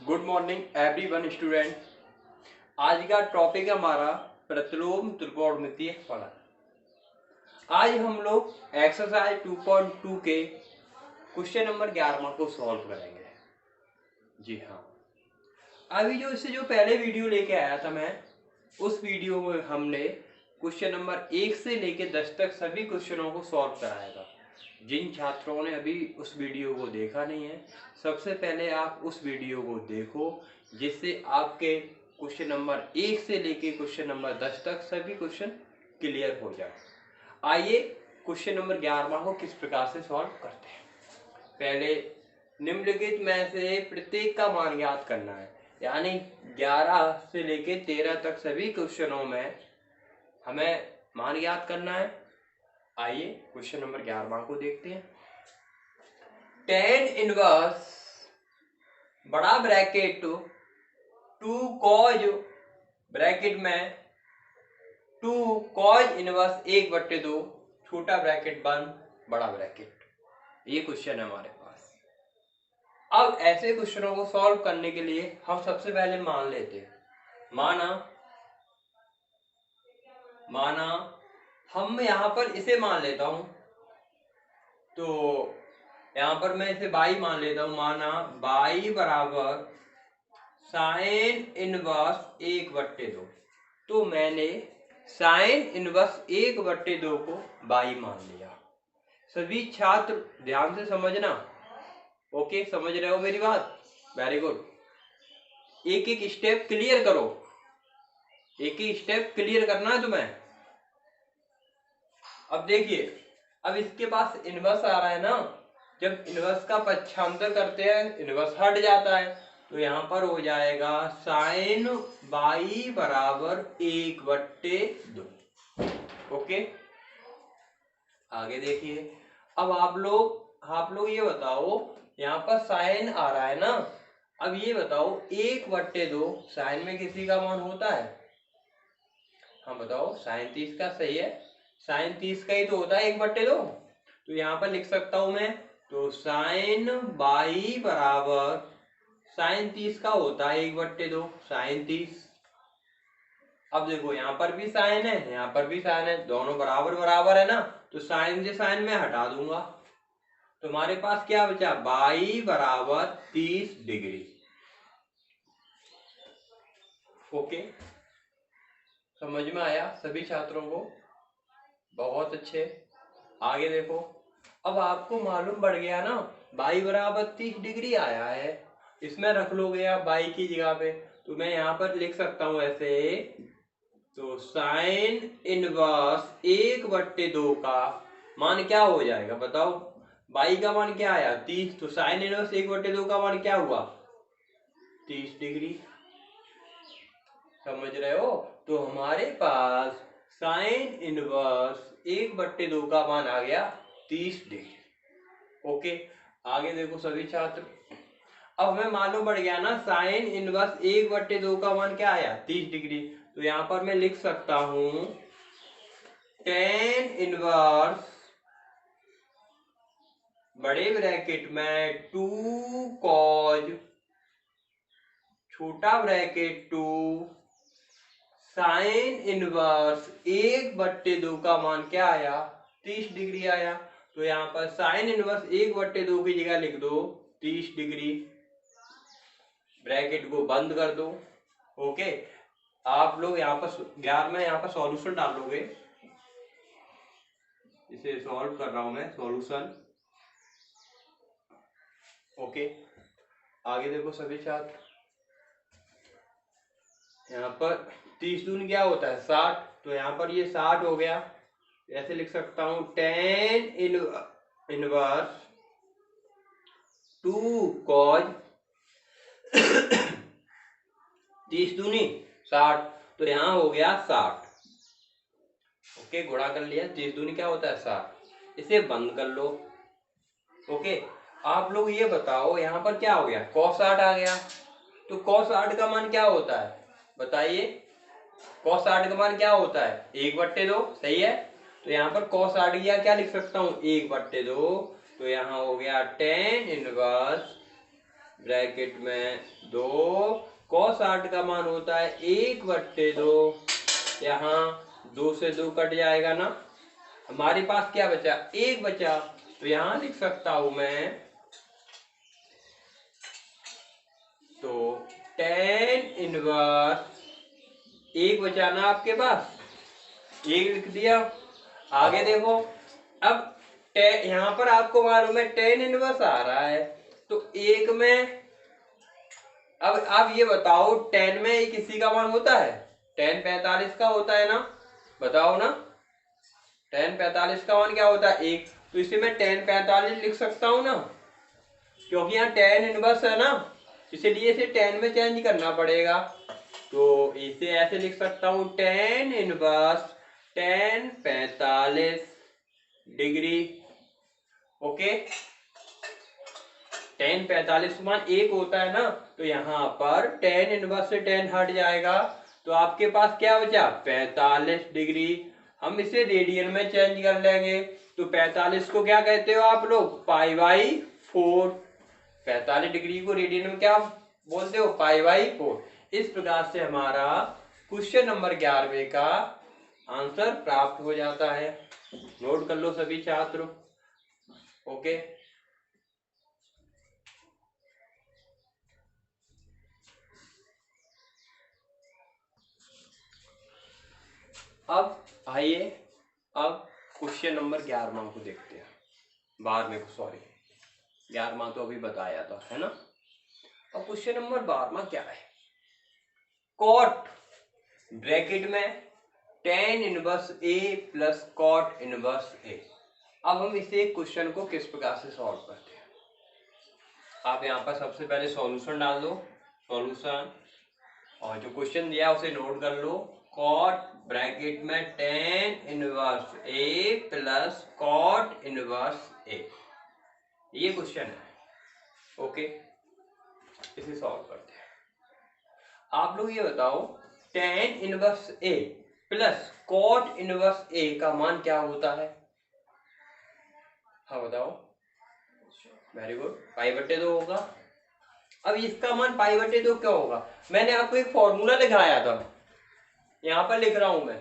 Good morning everyone student. आज का topic है हमारा प्रतिलोम त्रिकोणमितीय फलन। आज हम लोग एक्सरसाइज 2.2 के क्वेश्चन नंबर 11 को सॉल्व करेंगे। जी हाँ, अभी जो पहले वीडियो लेके आया था मैं, उस वीडियो में हमने क्वेश्चन नंबर 1 से लेके 10 तक सभी क्वेश्चनों को सॉल्व कराया था। जिन छात्रों ने अभी उस वीडियो को देखा नहीं है, सबसे पहले आप उस वीडियो को देखो, जिससे आपके क्वेश्चन नंबर 1 से लेके क्वेश्चन नंबर 10 तक सभी क्वेश्चन क्लियर हो जाए। आइए क्वेश्चन नंबर 11 को किस प्रकार से सॉल्व करते हैं। पहले निम्नलिखित में से प्रत्येक का मान ज्ञात करना है, यानी 11 से लेके 13 तक सभी क्वेश्चनों में हमें मान ज्ञात करना है। आइए क्वेश्चन नंबर 11 को देखते हैं। टेन इनवर्स बड़ा ब्रैकेट 2 कॉज ब्रैकेट में 2 कॉज इनवर्स 1/2 छोटा ब्रैकेट बंद बड़ा ब्रैकेट, ये क्वेश्चन है हमारे पास। अब ऐसे क्वेश्चनों को सॉल्व करने के लिए हम सबसे पहले मान लेते हैं, माना हम यहां पर इसे मान लेता हूं, तो यहां पर मैं इसे बाई मान लेता हूं। माना बाई बराबर साइन इनवर्स 1/2, तो मैंने साइन इनवर्स 1/2 को बाई मान लिया। सभी छात्र ध्यान से समझना। ओके, समझ रहे हो मेरी बात? Very good. एक एक स्टेप क्लियर करो, एक एक स्टेप क्लियर करना है तुम्हें। अब देखिए, अब इसके पास इनवर्स आ रहा है ना, जब इनवर्स का पक्षांतर करते हैं इनवर्स हट जाता है, तो यहां पर हो जाएगा साइन बाई बराबर 1/2। ओके, आगे देखिए। अब आप लोग ये बताओ, यहाँ पर साइन आ रहा है ना, अब ये बताओ 1/2 साइन में किसी का मान होता है? हाँ बताओ, साइन 30 का सही है, साइन 30 का ही तो होता है 1/2। तो यहाँ पर लिख सकता हूं मैं, तो साइन बाई बराबर साइन 30 का होता है 1/2 साइन 30। अब देखो यहाँ पर भी साइन है, यहाँ पर भी साइन है, दोनों बराबर बराबर है ना, तो साइन से साइन में हटा दूंगा, तो हमारे पास क्या बचा? बाई बराबर 30 डिग्री। ओके, समझ में आया सभी छात्रों को? बहुत अच्छे। आगे देखो, अब आपको मालूम पड़ गया ना, बाई बराबर 30 डिग्री आया है, इसमें रख लोगे आप बाई की जगह पे, तो मैं यहाँ पर लिख सकता हूं ऐसे, तो साइन इनवर्स 1/2 का मान क्या हो जाएगा बताओ? बाई का मान क्या आया? 30, तो साइन इनवर्स 1/2 का मान क्या हुआ? 30 डिग्री। समझ रहे हो? तो हमारे पास साइन इनवर्स 1/2 का मान आ गया 30 डिग्री। ओके, आगे देखो सभी छात्र, अब हमें मालूम पड़ गया ना साइन इनवर्स 1/2 का मान क्या आया? 30 डिग्री। तो यहां पर मैं लिख सकता हूं टेन इनवर्स बड़े ब्रैकेट में 2 कॉज छोटा ब्रैकेट 2 साइन इनवर्स 1/2 का मान क्या आया? 30 डिग्री आया। तो यहाँ पर साइन इनवर्स 1/2 की जगह लिख दो 30 डिग्री, ब्रैकेट को बंद कर दो। ओके, आप लोग यहाँ पर 11 में यहाँ पर सॉल्यूशन डालोगे, इसे सॉल्व कर रहा हूं मैं, सॉल्यूशन। ओके, आगे देखो सभी छात्र, यहाँ पर 30 दूनी क्या होता है? 60, तो यहाँ पर ये 60 हो गया। ऐसे लिख सकता हूं टेन इनवर्स 2 कॉज 30 दूनी 60, तो यहाँ हो गया 60। ओके, गुणा कर लिया, 30 दूनी क्या होता है? 60। इसे बंद कर लो। ओके, आप लोग ये बताओ, यहाँ पर क्या हो गया? cos 60 आ गया, तो cos 60 का मान क्या होता है बताइए? cos 60 का मान क्या होता है? 1/2, सही है। तो यहाँ पर cos 60 या क्या लिख सकता हूँ? 1/2, तो यहाँ हो गया टेन इनवर्स ब्रैकेट में 2 cos 60 का मान होता है 1/2। यहाँ 2 से 2 कट जाएगा ना, हमारे पास क्या बचा, 1 बचा। तो यहाँ लिख सकता हूं मैं, तो tan इनवर्स 1 बचा ना आपके पास, 1 लिख दिया। आगे देखो, अब यहाँ पर आपको मालूम है tan इनवर्स आ रहा है, तो 1 में, अब आप ये बताओ tan में किसी का मान होता है, tan 45 का होता है ना, बताओ ना, tan 45 का मान क्या होता है 1, तो इसे मैं tan 45 लिख सकता हूं ना, क्योंकि यहाँ tan इनवर्स है ना, इसलिए इसे tan में चेंज करना पड़ेगा। तो इसे ऐसे लिख सकता हूं, tan inverse tan 45 degree. Okay, tan 45 मान 1 होता है ना, तो यहाँ पर tan इनवर्स से tan हट जाएगा, तो आपके पास क्या बचा, 45 डिग्री। हम इसे रेडियन में चेंज कर लेंगे, तो 45 को क्या कहते हो आप लोग, π/4। 45 डिग्री को रेडियन में क्या बोलते हो, π/4। इस प्रकार से हमारा क्वेश्चन नंबर 11वें का आंसर प्राप्त हो जाता है। नोट कर लो सभी छात्र। ओके, अब आइए, अब क्वेश्चन नंबर 11वां को देखते हैं, 12वें को, सॉरी 11वां तो अभी बताया था, है ना। अब क्वेश्चन नंबर 12वां क्या है, कॉट ब्रैकेट में tan inverse a plus cot inverse a। अब हम इसे क्वेश्चन को किस प्रकार से सॉल्व करते हैं, आप यहाँ पर सबसे पहले सॉल्यूशन डाल दो, सॉल्यूशन, और जो क्वेश्चन दिया उसे नोट कर लो, कॉट ब्रैकेट में tan inverse a plus cot inverse a, ये क्वेश्चन है। ओके, इसे सॉल्व करते हैं। आप लोग ये बताओ, tan inverse a plus cot inverse a का मान क्या होता है, हाँ बताओ। वेरी गुड, π/2 होगा। अब इसका मान π/2 क्या होगा, मैंने आपको एक फॉर्मूला दिखाया था, यहां पर लिख रहा हूं मैं,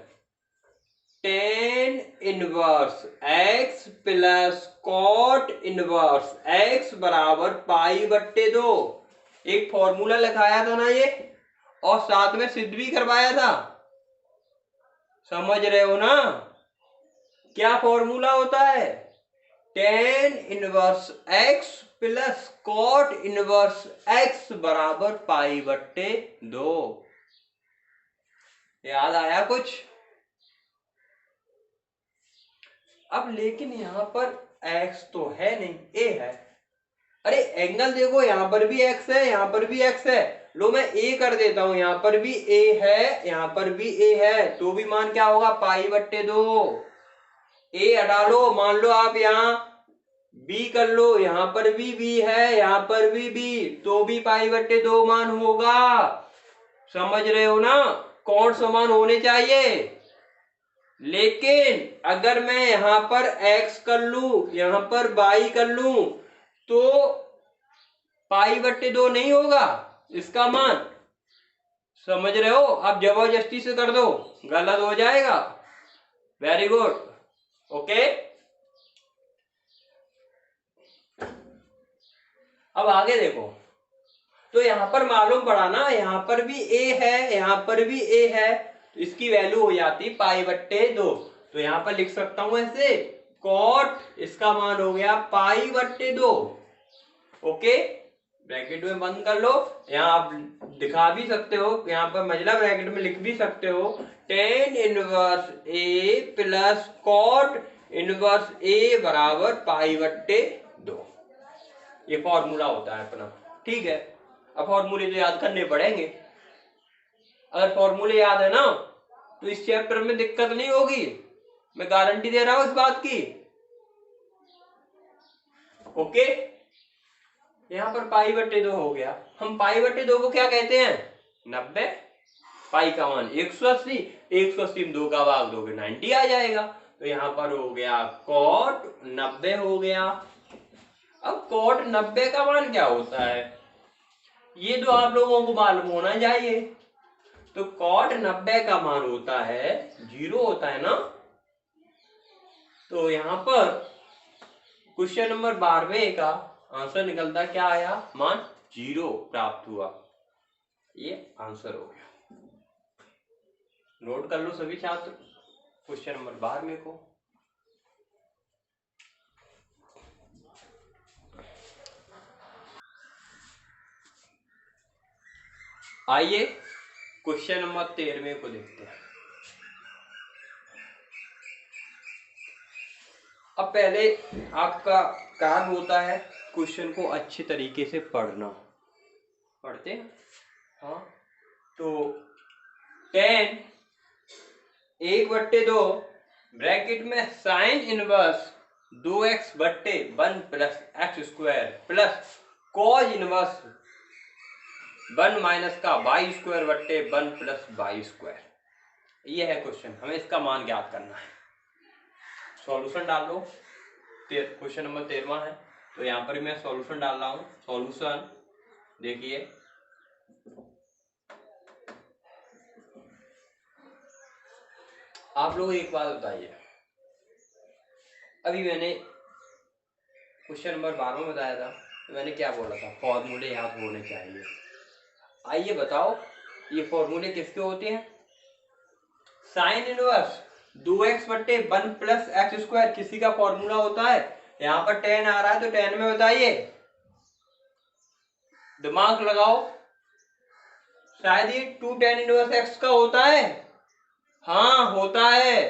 tan inverse x plus cot inverse x बराबर π/2। एक फॉर्मूला लिखाया था ना ये, और साथ में सिद्ध भी करवाया था, समझ रहे हो ना। क्या फॉर्मूला होता है, tan inverse x plus cot inverse x बराबर π/2। याद आया कुछ। अब लेकिन यहां पर x तो है नहीं, a है। अरे एंगल देखो, यहां पर भी x है, यहां पर भी x है, लो मैं a कर देता हूं, यहां पर भी a है, यहां पर भी a है, तो भी मान क्या होगा, π/2। a हटा लो, मान लो आप यहाँ b कर लो, यहां पर भी b है, यहां पर भी b, तो भी π/2 मान होगा। समझ रहे हो ना, कौन समान होने चाहिए। लेकिन अगर मैं यहां पर x कर लू, यहां पर y कर लू, तो π/2 नहीं होगा इसका मान। समझ रहे हो, आप जबरदस्ती से कर दो, गलत हो जाएगा। Very good. ओके, अब आगे देखो, तो यहां पर मालूम पड़ा ना, यहां पर भी a है, यहां पर भी a है, तो इसकी वैल्यू हो जाती π/2। तो यहां पर लिख सकता हूं ऐसे, कॉट, इसका मान हो गया π/2। ओके, ब्रैकेट में बंद कर लो, यहाँ आप दिखा भी सकते हो, यहाँ पर मझला ब्रैकेट में लिख भी सकते हो, tan inverse a plus cot inverse a बराबर π/2। ये फॉर्मूला होता है अपना, ठीक है। अब फॉर्मूले तो याद करने पड़ेंगे, अगर फॉर्मूले याद है ना तो इस चैप्टर में दिक्कत नहीं होगी, मैं गारंटी दे रहा हूं इस बात की। ओके, यहां पर π/2 हो गया, हम π/2 को क्या कहते हैं, 90। पाई का मान 180, 180 में 2 का भाग दोगे 90 आ जाएगा, तो यहां पर हो गया cot 90 हो गया। अब cot 90 का मान क्या होता है, ये तो आप लोगों को मालूम होना चाहिए। तो cot 90 का मान होता है 0 होता है ना। तो यहाँ पर क्वेश्चन नंबर 12 का आंसर निकलता क्या आया, मान 0 प्राप्त हुआ। ये आंसर हो गया। नोट कर लो सभी छात्र क्वेश्चन नंबर 12 को। आइए क्वेश्चन नंबर 13 को देखते हैं। अब पहले आपका काम होता है क्वेश्चन को अच्छे तरीके से पढ़ना। पढ़ते हैं, हाँ। तो 10 1/2 ब्रैकेट में साइन इनवर्स 2x बट्टे 1 plus x square plus cos inverse 1 minus का वाई स्क्वायर बट्टे 1 प्लस वाई स्क्वायर। ये है क्वेश्चन, हमें इसका मान ज्ञात करना है। सॉल्यूशन डाल लो। क्वेश्चन नंबर 13 है, तो यहाँ पर मैं सॉल्यूशन डाल रहा हूँ। सॉल्यूशन देखिए, आप लोग एक बात बताइए, अभी मैंने क्वेश्चन नंबर 12 में बताया था, तो मैंने क्या बोला था, फॉर्मूले याद होने चाहिए। आइए बताओ ये फॉर्मूले किसके होते हैं। साइन इनवर्स 2x बट्टे 1 प्लस एक्स स्क्वायर किसी का फॉर्मूला होता है। यहाँ पर 10 आ रहा है, तो 10 में बताइए, दिमाग लगाओ, शायद ये 2 tan इनवर्स x का होता है। हाँ होता है।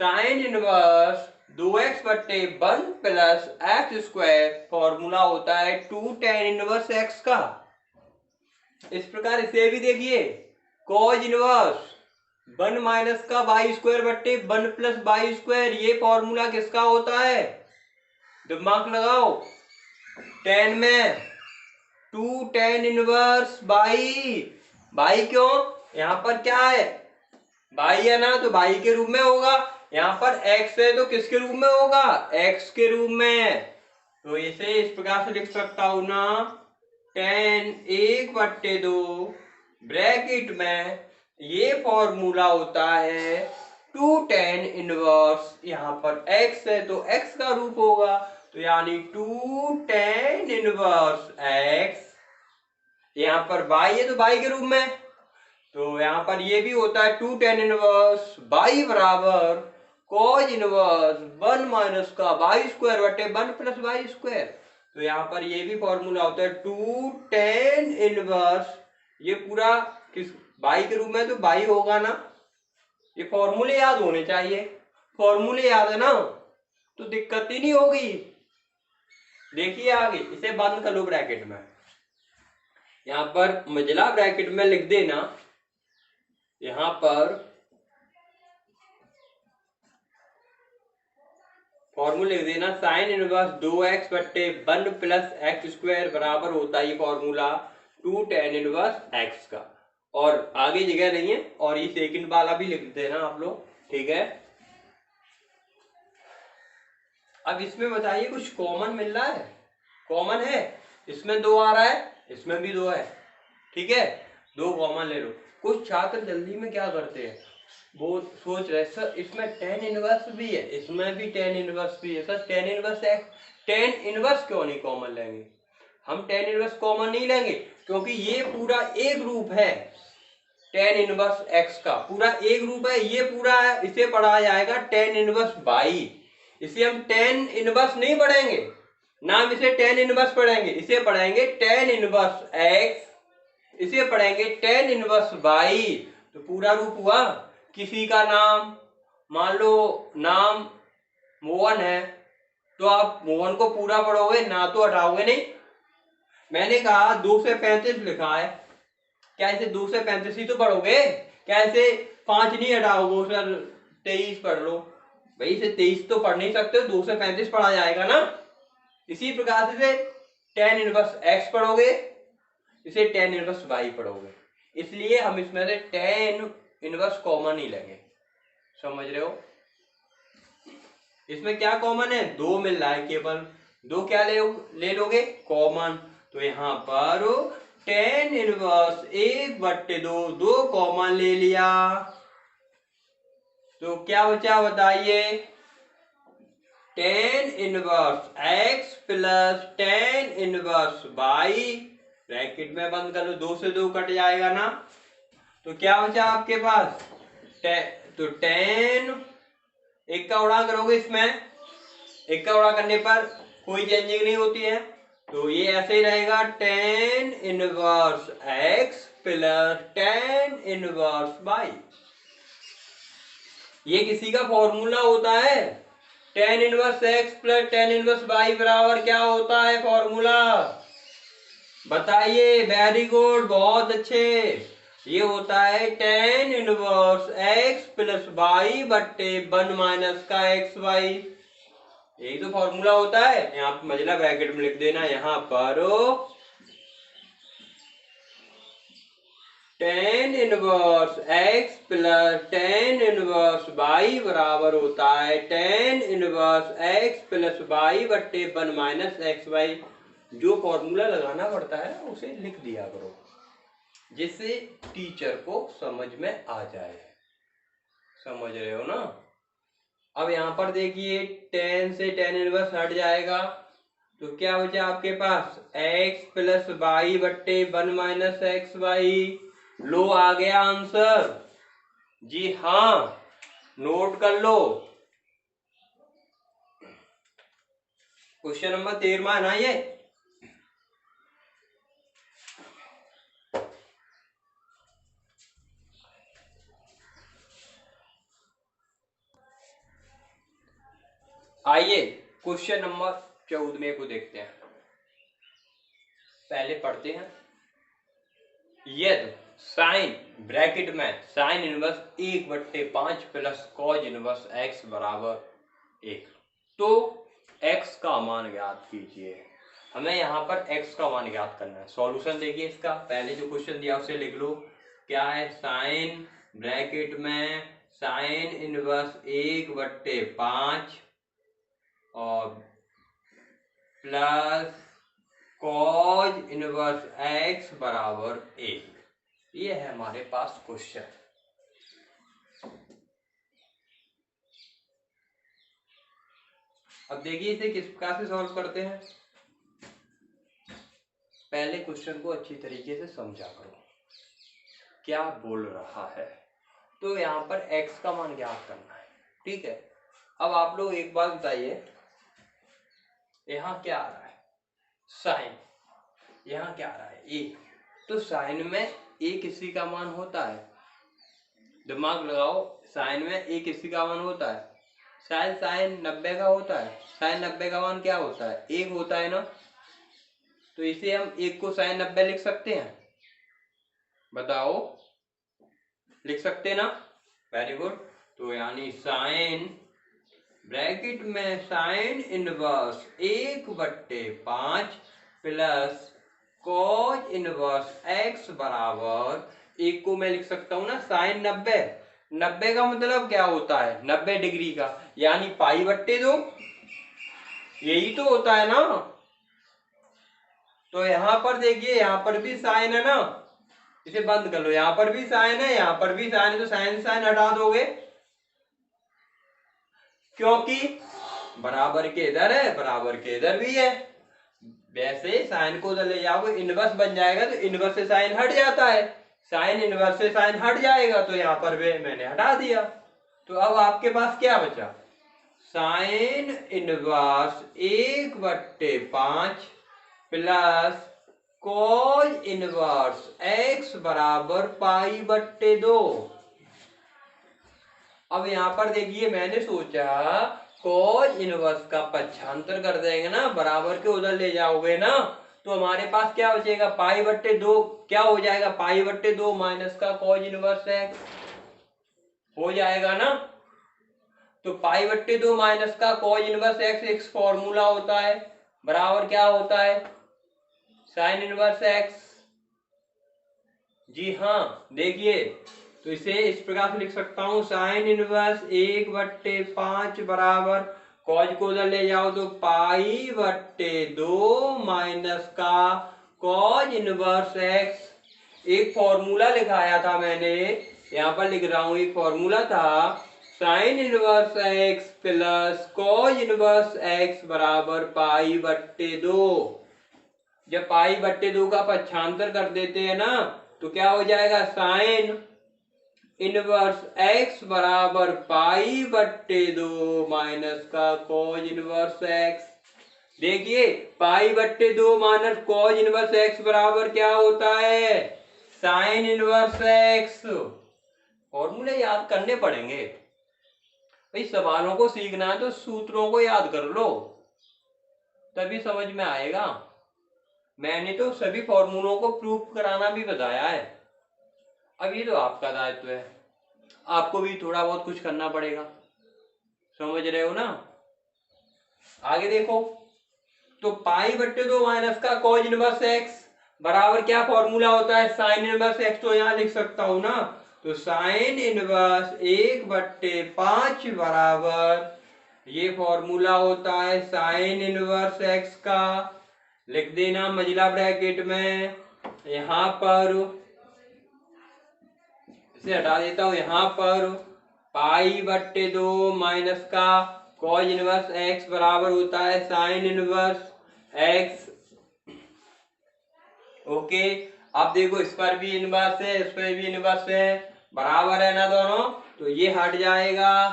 साइन इनवर्स 2x बट्टे 1 प्लस एक्स स्क्वायर फॉर्मूला होता है 2 tan इनवर्स x का। इस प्रकार इसे भी देखिए, कॉज इनवर्स 1 माइनस का वाई स्क्वायर बट्टे 1 प्लस वाई स्क्वायर, ये फॉर्मूला किसका होता है, दिमाग लगाओ। 10 में 2 tan इनवर्स बाई क्यों, यहाँ पर क्या है, बाई है ना, तो बाई के रूप में होगा। यहाँ पर x है तो किसके रूप में होगा, x के रूप में। तो इसे इस प्रकार से लिख सकता हूं ना, tan 1/2 ब्रैकेट में ये फॉर्मूला होता है 2 tan इनवर्स, यहाँ पर x है तो x का रूप होगा, तो यानी 2 tan इनवर्स x। यहाँ पर y है तो y के रूप में, तो यहाँ पर ये भी होता है 2 tan इनवर्स y बराबर cos इनवर्स 1 माइनस का वाई स्क्वायर बटे 1 प्लस वाई स्क्वायर। तो यहाँ पर ये भी फॉर्मूला होता है 2 tan इनवर्स, ये पूरा किस y के रूप में, तो y होगा ना। ये फॉर्मूले याद होने चाहिए, फॉर्मूले याद है ना तो दिक्कत ही नहीं होगी। देखिए आगे, इसे बंद कर लो ब्रैकेट में, यहाँ पर मझला ब्रैकेट में लिख देना, यहाँ पर फॉर्मूला लिख देना, साइन इनवर्स 2x बट्टे 1 प्लस एक्स स्क्वायर बराबर होता है ये फॉर्मूला 2 tan इनवर्स x का। और आगे जगह नहीं है, और ये सेकंड वाला भी लिख देना आप लोग, ठीक है। अब इसमें बताइए कुछ कॉमन मिल रहा है, कॉमन है, इसमें 2 आ रहा है, इसमें भी 2 है, ठीक है, 2 कॉमन ले लो। कुछ छात्र जल्दी में क्या करते हैं, वो सोच रहे सर इसमें tan इनवर्स भी है, इसमें भी tan इनवर्स भी है, सर tan इनवर्स है, tan इनवर्स क्यों नहीं कॉमन लेंगे। हम tan इनवर्स कॉमन नहीं लेंगे क्योंकि ये पूरा एक रूप है, tan इनवर्स x का पूरा एक रूप है, ये पूरा है, इसे पढ़ा जाएगा tan इनवर्स y। इसे हम tan इनवर्स नहीं पढ़ेंगे ना, हम इसे tan इनवर्स पढ़ेंगे, इसे पढ़ेंगे tan इनवर्स x, इसे पढ़ेंगे tan इनवर्स y। तो पूरा रूप हुआ। किसी का नाम मान लो नाम मोहन है, तो आप मोहन को पूरा पढ़ोगे ना, तो हटाओगे नहीं। मैंने कहा 2 से 35 लिखा है, क्या इसे 2 से 35 ही तो पढ़ोगे, क्या इसे 5 नहीं हटाओगे, सर 23 पढ़ लो, भाई इसे 23 तो पढ़ नहीं सकते, 2 से 35 पढ़ा जाएगा ना। इसी प्रकार से tan इनवर्स x पढ़ोगे, इसे tan इनवर्स y पढ़ोगे, इसलिए हम इसमें से tan इनवर्स कॉमन ही लेंगे, समझ रहे हो। इसमें क्या कॉमन है, 2 मिल रहा है केवल, 2 क्या ले लोगे कॉमन। तो यहाँ पर टेन इनवर्स 1/2, 2 कॉमन ले लिया तो क्या बचा बताइए, tan inverse x plus tan inverse y, bracket में बंद कर लो, 2 से 2 कट जाएगा ना, तो क्या बचा आपके पास, तो टेन, एक का उड़ा करोगे इसमें, एक का उड़ा करने पर कोई चेंजिंग नहीं होती है, तो ये ऐसे ही रहेगा, tan inverse x plus tan inverse y। ये किसी का फॉर्मूला होता है, tan inverse x plus tan inverse y बराबर क्या होता है फॉर्मूला, बताइए, वेरी गुड, बहुत अच्छे, ये होता है tan inverse x plus y बट्टे 1 माइनस का xy, यही तो फॉर्मूला होता है। यहाँ पर मझला ब्रैकेट में लिख देना, यहाँ पर tan inverse x plus tan inverse y बराबर होता है tan inverse x plus y बट्टे 1 माइनस xy। जो फॉर्मूला लगाना पड़ता है ना उसे लिख दिया करो, जिससे टीचर को समझ में आ जाए, समझ रहे हो ना। अब यहाँ पर देखिए, टेन से टेन इनवर्स हट जाएगा तो क्या बचा आपके पास, x प्लस वाई बट्टे 1 माइनस एक्स वाई। लो आ गया आंसर, जी हाँ, नोट कर लो। क्वेश्चन नंबर 13 है ना ये। आइए क्वेश्चन नंबर 14 को देखते हैं, पहले पढ़ते हैं। यदि साइन ब्रैकेट में sine inverse 1/5 plus cos inverse x बराबर 1, तो x का मान ज्ञात कीजिए। हमें यहाँ पर x का मान ज्ञात करना है। सॉल्यूशन देखिए इसका, पहले जो क्वेश्चन दिया उसे लिख लो। क्या है, साइन ब्रैकेट में साइन इनवर्स 1/5 और प्लस कॉज इनवर्स x बराबर 1, ये है हमारे पास क्वेश्चन। अब देखिए इसे किस प्रकार से सॉल्व करते हैं। पहले क्वेश्चन को अच्छी तरीके से समझा करो क्या बोल रहा है। तो यहाँ पर x का मान ज्ञात करना है, ठीक है। अब आप लोग एक बात बताइए, यहाँ क्या आ रहा है, साइन, यहाँ क्या आ रहा है, a, तो साइन में a किसी का मान होता है, दिमाग लगाओ, साइन में a किसी का मान होता है, शायद साइन 90 का होता है, साइन 90 का मान क्या होता है, 1 होता है ना, तो इसे हम 1 को साइन 90 लिख सकते हैं, बताओ, लिख सकते ना, वेरी गुड। तो यानी साइन ब्रैकेट में sine inverse 1/5 plus cos inverse x बराबर 1 को मैं लिख सकता हूं ना साइन 90। 90 का मतलब क्या होता है, 90 डिग्री का, यानी π/2, यही तो होता है ना। तो यहां पर देखिए, यहां पर भी साइन है ना, इसे बंद कर लो, यहां पर भी साइन है, यहां पर भी साइन है, तो साइन साइन हटा दोगे, क्योंकि बराबर के इधर है, बराबर के इधर भी है। वैसे साइन को उधर ले जाओगे, इनवर्स बन जाएगा, तो इनवर्स से साइन हट जाता है, साइन इनवर्स से साइन हट जाएगा, तो यहाँ पर वे मैंने हटा दिया। तो अब आपके पास क्या बचा, sine inverse 1/5 plus cos inverse x बराबर π/2। अब यहाँ पर देखिए, मैंने सोचा कॉज इनवर्स का पक्षांतर कर देंगे ना, बराबर के उधर ले जाओगे ना, तो हमारे पास क्या बचेगा, π/2, क्या हो जाएगा, π/2 माइनस का कॉज इनवर्स x हो जाएगा ना। तो π/2 माइनस का कॉज इनवर्स x एक फॉर्मूला होता है, बराबर क्या होता है, साइन इनवर्स x। जी हाँ, देखिए, तो इसे इस प्रकार से लिख सकता हूं, साइन इनवर्स 1/5 बराबर कॉज को उधर ले जाओ तो π/2 माइनस का कॉज इनवर्स एक्स। एक फॉर्मूला लिखाया था मैंने, यहाँ पर लिख रहा हूं, एक फॉर्मूला था sine inverse x plus cos inverse x बराबर पाई बट्टे 2। जब पाई बट्टे 2 का पक्षांतर कर देते हैं ना तो क्या हो जाएगा, साइन इनवर्स एक्स बराबर पाई बट्टे 2 माइनस का कॉज इनवर्स एक्स। देखिए पाई बट्टे 2 माइनस कॉज इनवर्स एक्स बराबर क्या होता है, साइन इनवर्स एक्स। फॉर्मूले याद करने पड़ेंगे भाई, सवालों को सीखना है तो सूत्रों को याद कर लो तभी समझ में आएगा। मैंने तो सभी फॉर्मूलों को प्रूफ कराना भी बताया है। अब ये तो आपका दायित्व है, आपको भी थोड़ा बहुत कुछ करना पड़ेगा, समझ रहे हो ना। आगे देखो, तो पाई बट्टे 2 माइनस का कॉज इनवर्स एक्स बराबर क्या फॉर्मूला होता है, साइन इनवर्स एक्स। तो यहां लिख सकता हूं ना, तो साइन इनवर्स 1/5 बराबर ये फॉर्मूला होता है साइन इनवर्स एक्स का। लिख देना मझिला ब्रैकेट में, यहां पर इसे हटा देता हूं, यहां पर पाई बट्टे 2 माइनस का कॉज इनवर्स एक्स बराबर होता है साइन इनवर्स एक्स। ओके, अब देखो इस पर भी इनवर्स है, इस पर भी इनवर्स है, बराबर है ना दोनों, तो ये हट जाएगा।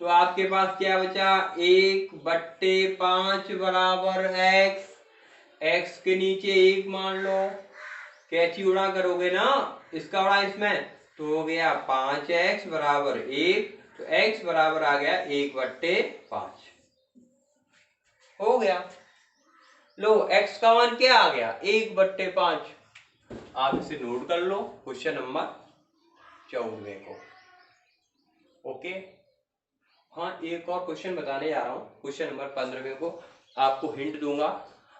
तो आपके पास क्या बचा, 1/5 बराबर एक्स। एक्स के नीचे 1 मान लो, कैची उड़ा करोगे ना, इसका उड़ा इसमें, तो हो गया 5x बराबर 1। तो x बराबर आ गया 1/5 हो गया। लो x का मान क्या आ गया, 1/5। आप इसे नोट कर लो क्वेश्चन नंबर 14 को। ओके, हाँ एक और क्वेश्चन बताने जा रहा हूं, क्वेश्चन नंबर 15 को आपको हिंट दूंगा,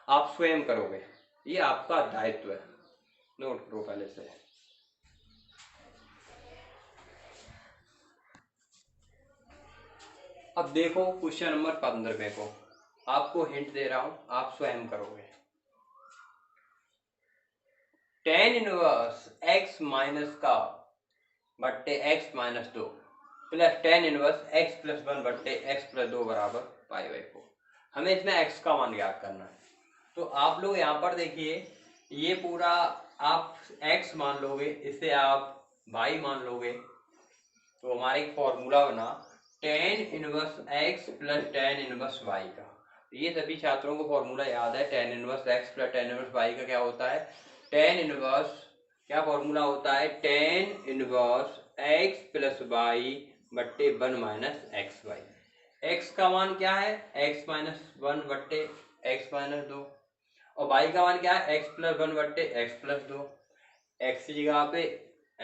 आप स्वयं करोगे, ये आपका दायित्व है, नोट करो पहले से। अब देखो क्वेश्चन नंबर 15 को आपको हिंट दे रहा हूं, आप स्वयं करोगे। tan इनवर्स x माइनस का बट्टे x minus 2 plus tan inverse x plus 1 बट्टे x प्लस 2 बराबर π/4। हमें इसमें x का मान ज्ञात करना है। तो आप लोग यहाँ पर देखिए, ये पूरा आप x मान लोगे, इसे आप y मान लोगे, तो हमारा एक फॉर्मूला बना tan inverse x plus tan inverse y का। ये सभी छात्रों को फॉर्मूला याद है, tan inverse x plus tan inverse y का क्या होता है, tan इनवर्स क्या फॉर्मूला होता है, tan inverse x plus y बट्टे 1 माइनस एक्स वाई। x का मान क्या है, x माइनस 1 बट्टे x माइनस 2, और y का मान क्या है, x प्लस 1 बट्टे x प्लस 2। x की जगह पे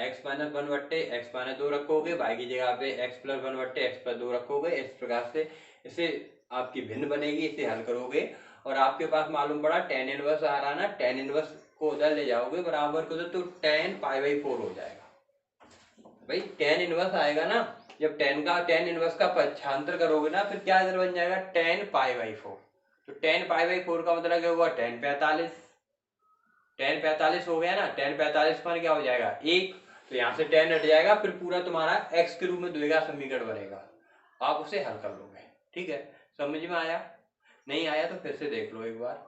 x माइनस 1 बट्टे x माइनस 2 रखोगे, y की जगह पे x प्लस 1 बट्टे x प्लस 2 रखोगे। इस प्रकार से इसे आपकी भिन्न बनेगी, इसे हल करोगे और आपके पास मालूम पड़ा tan इनवर्स आ रहा ना, tan इनवर्स को उधर ले जाओगे बराबर को, तो tan π/4 हो जाएगा। भाई tan इनवर्स आएगा ना, जब tan इनवर्स का पक्षांतर करोगे ना, फिर क्या इधर बन जाएगा, tan π/4। तो tan π/4 का मतलब क्या हुआ, tan 45। tan 45 हो गया ना, tan 45 पर क्या हो जाएगा, 1। तो यहाँ से tan हट जाएगा, फिर पूरा तुम्हारा x के रूप में द्विघात समीकरण बनेगा, आप उसे हल कर लोगे। ठीक है, समझ में आया, नहीं आया तो फिर से देख लो एक बार।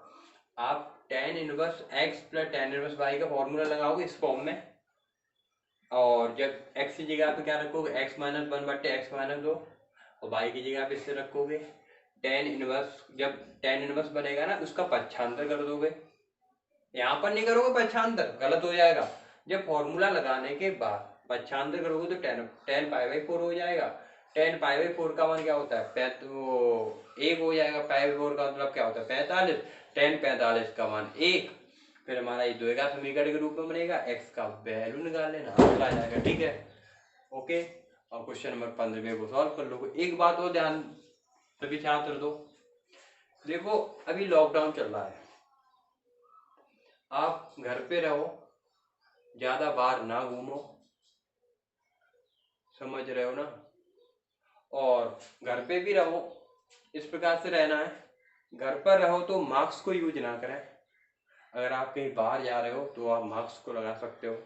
आप tan inverse x plus tan inverse y का फॉर्मूला लगाओगे इस फॉर्म में, और जब x की जगह पे क्या रखोगे, x माइनस 1 बट्टे x माइनस 2, और y की जगह पे इससे रखोगे tan इनवर्स। जब tan इनवर्स बनेगा ना, उसका पक्षांतर कर दोगे, यहाँ पर नहीं करोगे पक्षांतर, गलत हो जाएगा। जब फॉर्मूला लगाने के बाद पक्षांतर करोगे तो tan π/4 हो जाएगा। tan π/4 का मान क्या होता है, तो 1 हो जाएगा। π/4 का मतलब क्या होता है, 45। tan 45 का मान 1, फिर हमारा ये द्विघात समीकरण के रूप में बनेगा, x का वैल्यू निकाल लेना, आ जाएगा। ठीक है, ओके। और क्वेश्चन नंबर 15 को सॉल्व कर लो। एक बात और ध्यान सभी छात्र दो, देखो अभी लॉकडाउन चल रहा है, आप घर पे रहो, ज्यादा बाहर ना घूमो, समझ रहे हो ना, और घर पे भी रहो, इस प्रकार से रहना है। घर पर रहो तो मास्क को यूज ना करें, अगर आप कहीं बाहर जा रहे हो तो आप मास्क को लगा सकते हो।